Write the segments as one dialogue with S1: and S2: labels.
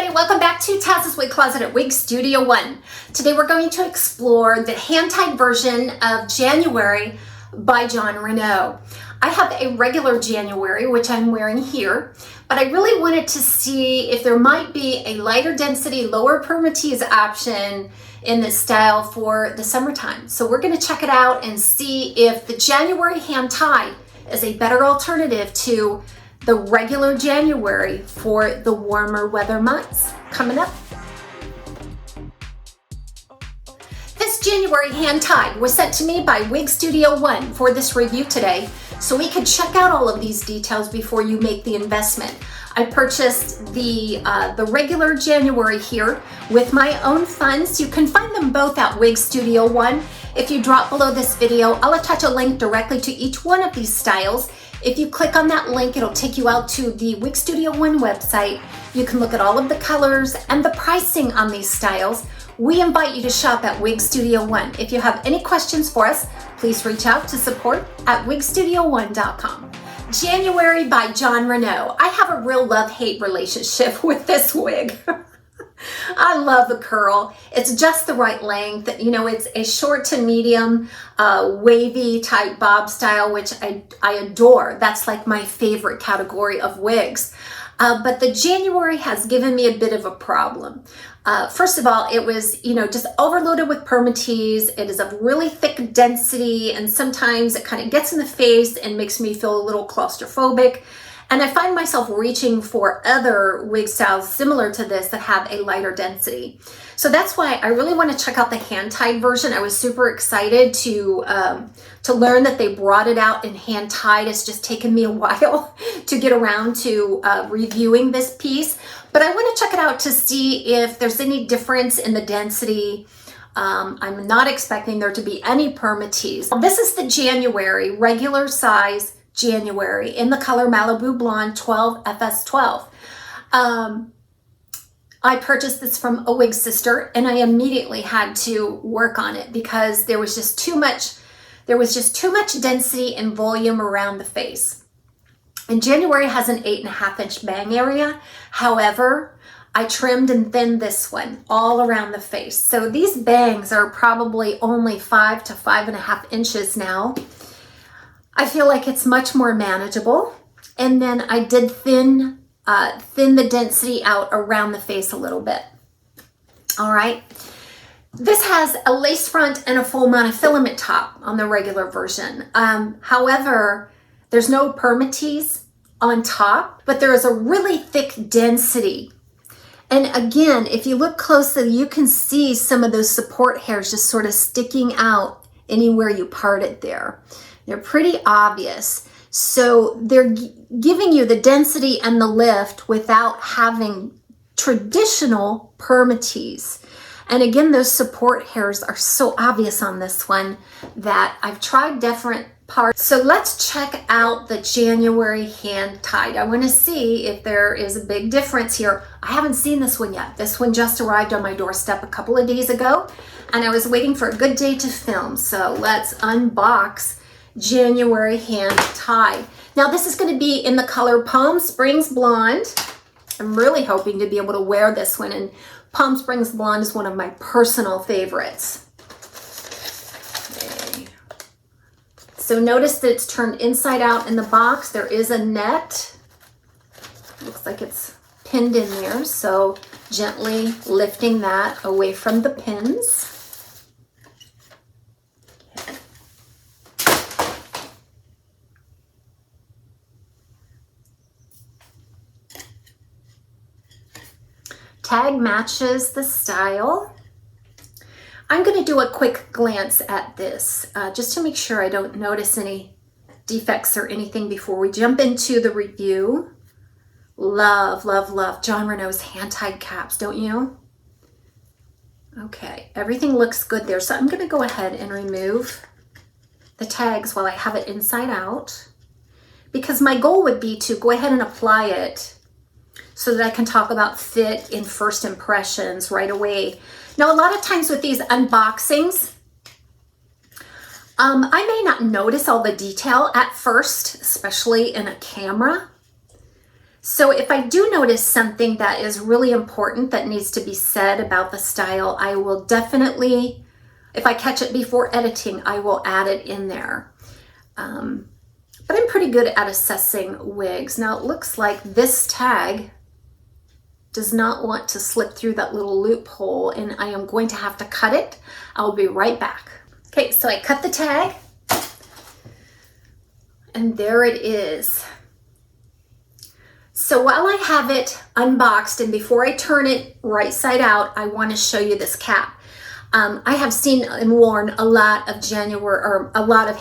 S1: everybody, welcome back to TAZ's Wig Closet at Wig Studio One. Today we're going to explore the hand-tied version of January by Jon Renau. I have a regular January, which I'm wearing here, but I really wanted to see if there might be a lighter density, lower permatease option in this style for the summertime. So we're going to check it out and see if the January hand-tied is a better alternative to the regular January for the warmer weather months. Coming up. This January hand-tied was sent to me by Wig Studio One for this review today, so we could check out all of these details before you make the investment. I purchased the regular January here with my own funds. You can find them both at Wig Studio One. If you drop below this video, I'll attach a link directly to each one of these styles. If you click on that link, it'll take you out to the Wig Studio One website. You can look at all of the colors and the pricing on these styles. We invite you to shop at Wig Studio One. If you have any questions for us, please reach out to support@wigstudio1.com. January by Jon Renau. I have a real love-hate relationship with this wig. I love the curl. It's just the right length. You know, it's a short to medium, wavy type bob style, which I adore. That's like my favorite category of wigs. But the January has given me a bit of a problem. First of all, it was, just overloaded with permatease. It is of really thick density, and sometimes it kind of gets in the face and makes me feel a little claustrophobic. And I find myself reaching for other wig styles similar to this that have a lighter density. So that's why I really want to check out the hand-tied version. I was super excited to learn that they brought it out in hand-tied. It's just taken me a while to get around to reviewing this piece. But I want to check it out to see if there's any difference in the density. I'm not expecting there to be any permatease. This is the January, regular size January in the color Malibu Blonde 12 FS12. I purchased this from a wig sister, and I immediately had to work on it because there was just too much density and volume around the face. And January has an 8.5-inch bang area. However, I trimmed and thinned this one all around the face. So these bangs are probably only 5 to 5.5 inches now. I feel like it's much more manageable. And then I did thin the density out around the face a little bit. All right. This has a lace front and a full monofilament top on the regular version. However, there's no permatease on top, but there is a really thick density. And again, if you look closely, you can see some of those support hairs just sort of sticking out anywhere you part it there. They're pretty obvious. So they're giving you the density and the lift without having traditional permatease. And again, those support hairs are so obvious on this one that I've tried different parts. So let's check out the January hand-tied. I want to see if there is a big difference here. I haven't seen this one yet. This one just arrived on my doorstep a couple of days ago, and I was waiting for a good day to film. So let's unbox January hand-tied. Now this is going to be in the color Palm Springs Blonde. I'm really hoping to be able to wear this one, and Palm Springs Blonde is one of my personal favorites. Okay. So notice that it's turned inside out in the box. There is a net. Looks like it's pinned in there, so gently lifting that away from the pins. Tag matches the style. I'm going to do a quick glance at this just to make sure I don't notice any defects or anything before we jump into the review. Love, love, love Jon Renau's hand-tied caps, don't you? Okay, everything looks good there. So I'm going to go ahead and remove the tags while I have it inside out, because my goal would be to go ahead and apply it so that I can talk about fit in first impressions right away. Now, a lot of times with these unboxings, I may not notice all the detail at first, especially in a camera. So if I do notice something that is really important that needs to be said about the style, I will definitely, if I catch it before editing, I will add it in there. But I'm pretty good at assessing wigs. Now it looks like this tag does not want to slip through that little loophole, and I am going to have to cut it. I'll be right back. Okay, so I cut the tag, and there it is. So while I have it unboxed, and before I turn it right side out, I want to show you this cap. I have seen and worn a lot of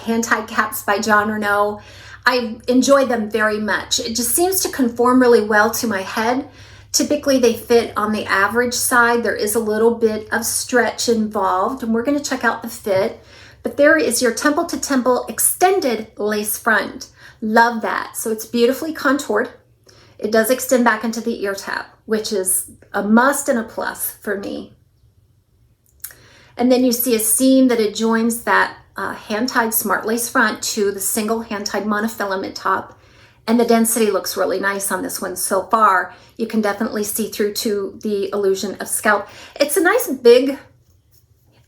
S1: hand-tied caps by Jon Renau. I enjoy them very much. It just seems to conform really well to my head. Typically they fit on the average side. There is a little bit of stretch involved, and we're going to check out the fit. But there is your temple to temple extended lace front. Love that. So it's beautifully contoured. It does extend back into the ear tab, which is a must and a plus for me. And then you see a seam that adjoins that hand-tied smart lace front to the single hand-tied monofilament top. And the density looks really nice on this one so far. You can definitely see through to the illusion of scalp. It's a nice big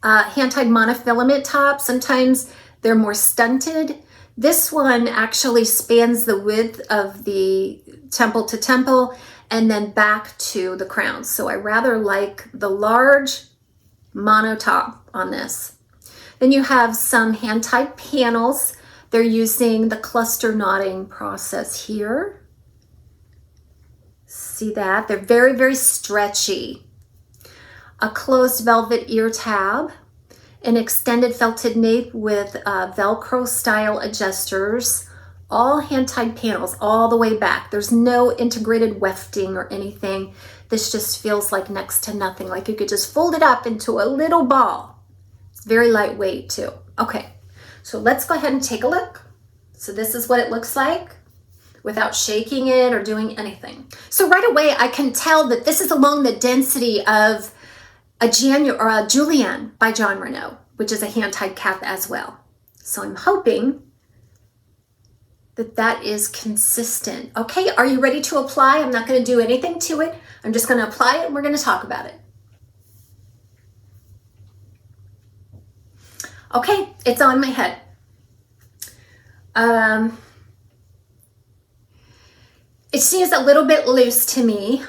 S1: hand-tied monofilament top. Sometimes they're more stunted. This one actually spans the width of the temple to temple and then back to the crown. So I rather like the large mono top on this. Then you have some hand-tied panels. They're using the cluster knotting process here. See that? They're very, very stretchy. A closed velvet ear tab, an extended felted nape with Velcro style adjusters, all hand-tied panels all the way back. There's no integrated wefting or anything. This just feels like next to nothing, like you could just fold it up into a little ball. It's very lightweight too. Okay, so let's go ahead and take a look. So this is what it looks like without shaking it or doing anything. So right away I can tell that this is along the density of a Julienne by Jon Renau, which is a hand-tied cap as well. So I'm hoping that that is consistent. Okay, are you ready to apply? I'm not going to do anything to it. I'm just going to apply it and we're going to talk about it. Okay, it's on my head. It seems a little bit loose to me.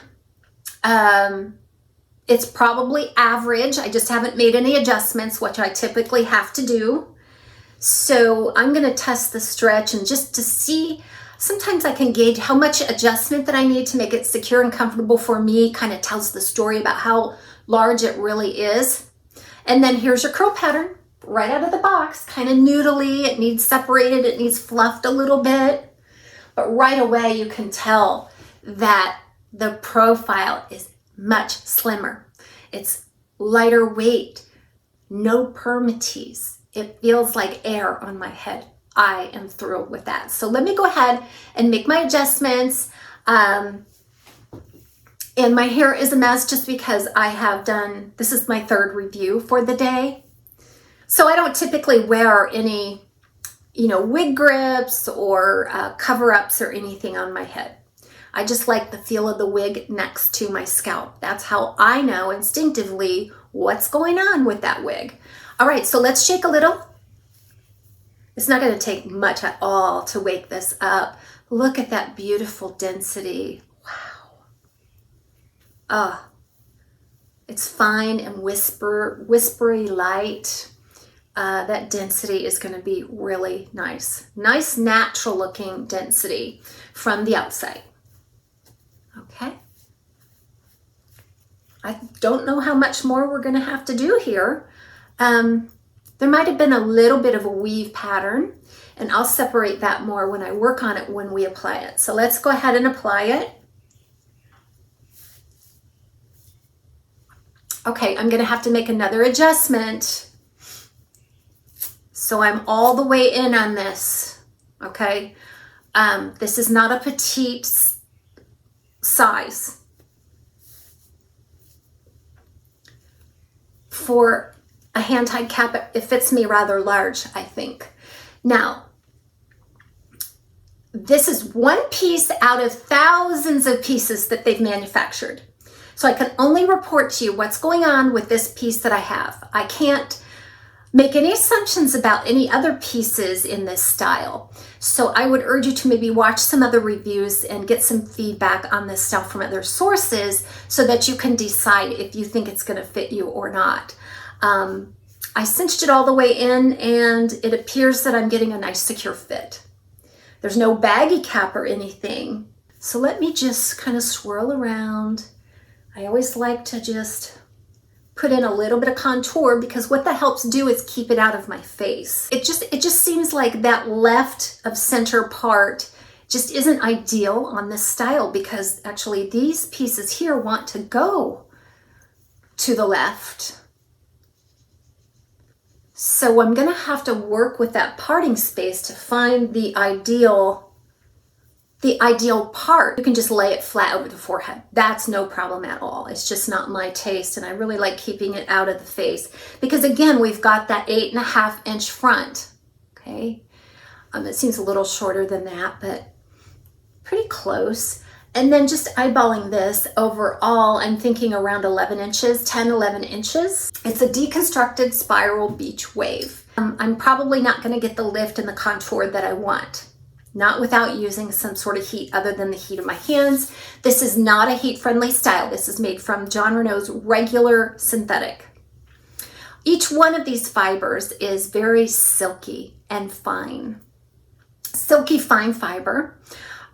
S1: It's probably average. I just haven't made any adjustments, which I typically have to do. So I'm going to test the stretch and just to see, sometimes I can gauge how much adjustment that I need to make it secure and comfortable for me. Kind of tells the story about how large it really is. And then here's your curl pattern right out of the box, kind of noodly. It needs separated, it needs fluffed a little bit. But right away you can tell that the profile is much slimmer. It's lighter weight, no permatease. It feels like air on my head. I am thrilled with that. So let me go ahead and make my adjustments. And my hair is a mess just because I have done, this is my third review for the day. So I don't typically wear any, wig grips or cover-ups or anything on my head. I just like the feel of the wig next to my scalp. That's how I know instinctively what's going on with that wig. All right, so let's shake a little. It's not going to take much at all to wake this up. Look at that beautiful density. Wow. Oh, it's fine and whispery light. That density is going to be really nice. Nice, natural looking density from the outside. Okay. I don't know how much more we're going to have to do here. There might have been a little bit of a weave pattern, and I'll separate that more when I work on it when we apply it. So let's go ahead and apply it. Okay, I'm going to have to make another adjustment. So I'm all the way in on this, okay? This is not a petite size. For a hand-tied cap, it fits me rather large, I think. Now, This is one piece out of thousands of pieces that they've manufactured. So I can only report to you what's going on with this piece that I have. I can't make any assumptions about any other pieces in this style. So I would urge you to maybe watch some other reviews and get some feedback on this style from other sources so that you can decide if you think it's going to fit you or not. I cinched it all the way in and it appears that I'm getting a nice secure fit. There's no baggy cap or anything. So let me just kind of swirl around. I always like to just put in a little bit of contour because what that helps do is keep it out of my face. It just seems like that left of center part just isn't ideal on this style because actually these pieces here want to go to the left. So I'm gonna have to work with that parting space to find the ideal part. You can just lay it flat over the forehead. That's no problem at all. It's just not my taste, and I really like keeping it out of the face because again, we've got that 8.5 inch front, okay? It seems a little shorter than that, but pretty close. And then just eyeballing this overall, I'm thinking around 11 inches, 10, 11 inches. It's a deconstructed spiral beach wave. I'm probably not gonna get the lift and the contour that I want. Not without using some sort of heat other than the heat of my hands. This is not a heat-friendly style. This is made from Jon Renau's regular synthetic. Each one of these fibers is very silky and fine. Silky, fine fiber.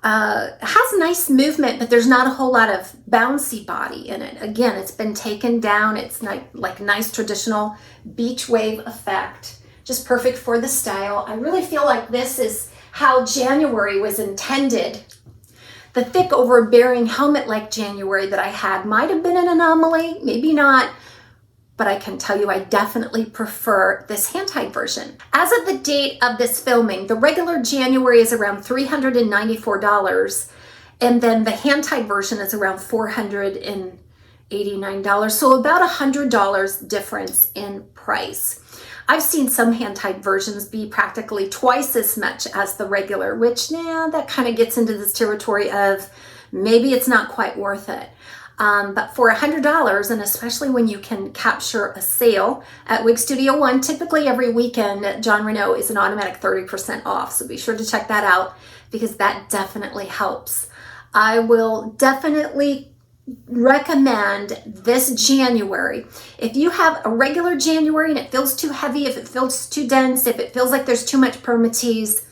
S1: Has nice movement, but there's not a whole lot of bouncy body in it. Again, it's been taken down. It's like nice traditional beach wave effect. Just perfect for the style. I really feel like this is how January was intended. The thick overbearing helmet like January that I had might have been an anomaly, maybe not, but I can tell you I definitely prefer this hand-tied version. As of the date of this filming, the regular January is around $394, and then the hand-tied version is around $489, so about $100 difference in price. I've seen some hand-tied versions be practically twice as much as the regular, which, that kind of gets into this territory of maybe it's not quite worth it. But for $100, and especially when you can capture a sale at Wig Studio One, typically every weekend, Jon Renau is an automatic 30% off. So be sure to check that out because that definitely helps. I will definitely recommend this January. If you have a regular January and it feels too heavy, if it feels too dense, if it feels like there's too much permatease,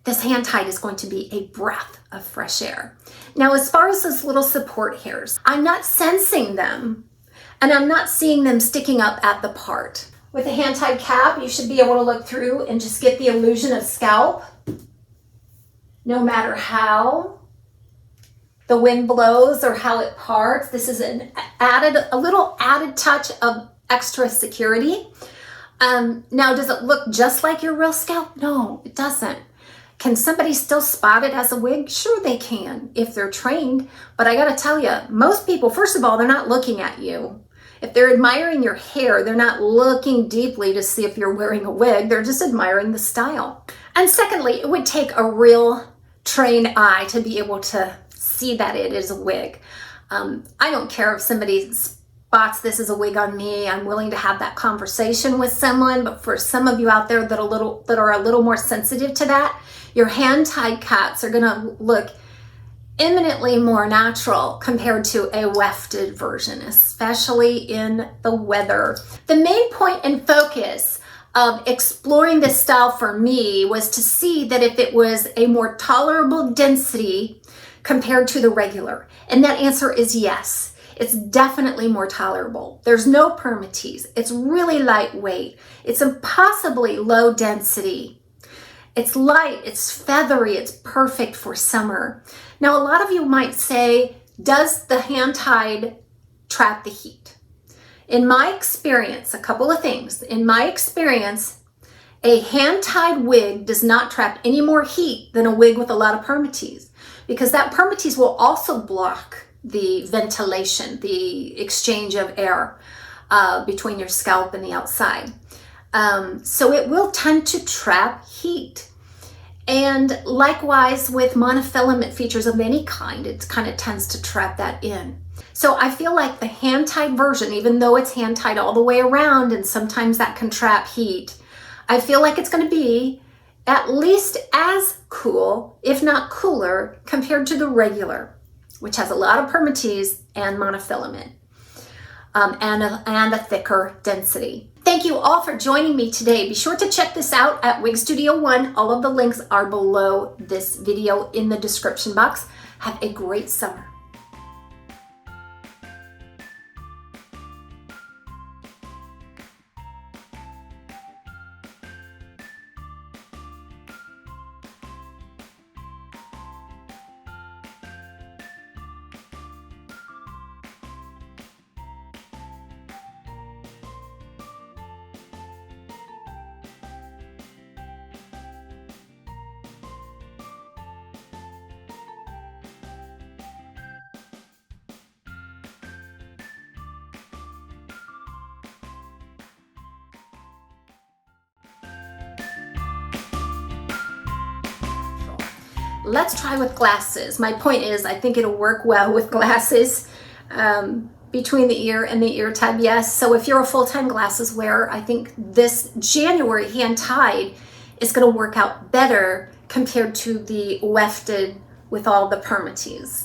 S1: this hand-tied is going to be a breath of fresh air. Now, as far as those little support hairs, I'm not sensing them and I'm not seeing them sticking up at the part. With a hand-tied cap, you should be able to look through and just get the illusion of scalp, no matter how the wind blows or how it parts. This is a little added touch of extra security. Now, does it look just like your real scalp? No, it doesn't. Can somebody still spot it as a wig? Sure they can, if they're trained. But I gotta tell you, most people, first of all, they're not looking at you. If they're admiring your hair, they're not looking deeply to see if you're wearing a wig. They're just admiring the style. And secondly, it would take a real trained eye to be able to see that it is a wig. I don't care if somebody spots this as a wig on me. I'm willing to have that conversation with someone, but for some of you out there that are a little more sensitive to that, your hand-tied caps are gonna look eminently more natural compared to a wefted version, especially in the weather. The main point and focus of exploring this style for me was to see that if it was a more tolerable density compared to the regular. And that answer is yes. It's definitely more tolerable. There's no permatease. It's really lightweight. It's impossibly low density. It's light, it's feathery, it's perfect for summer. Now, a lot of you might say, does the hand-tied trap the heat? In my experience, a couple of things. In my experience, a hand-tied wig does not trap any more heat than a wig with a lot of permatease, because that permatease will also block the ventilation, the exchange of air between your scalp and the outside. So it will tend to trap heat. And likewise with monofilament features of any kind, it kind of tends to trap that in. So I feel like the hand-tied version, even though it's hand-tied all the way around and sometimes that can trap heat, I feel like it's going to be at least as cool, if not cooler, compared to the regular, which has a lot of permatease and monofilament, and a thicker density. Thank you all for joining me today. Be sure to check this out at Wig Studio One. All of the links are below this video in the description box. Have a great summer. Let's try with glasses. My point is, I think it'll work well with glasses between the ear and the ear tab, yes. So if you're a full-time glasses wearer, I think this January hand-tied is gonna work out better compared to the wefted with all the permatease.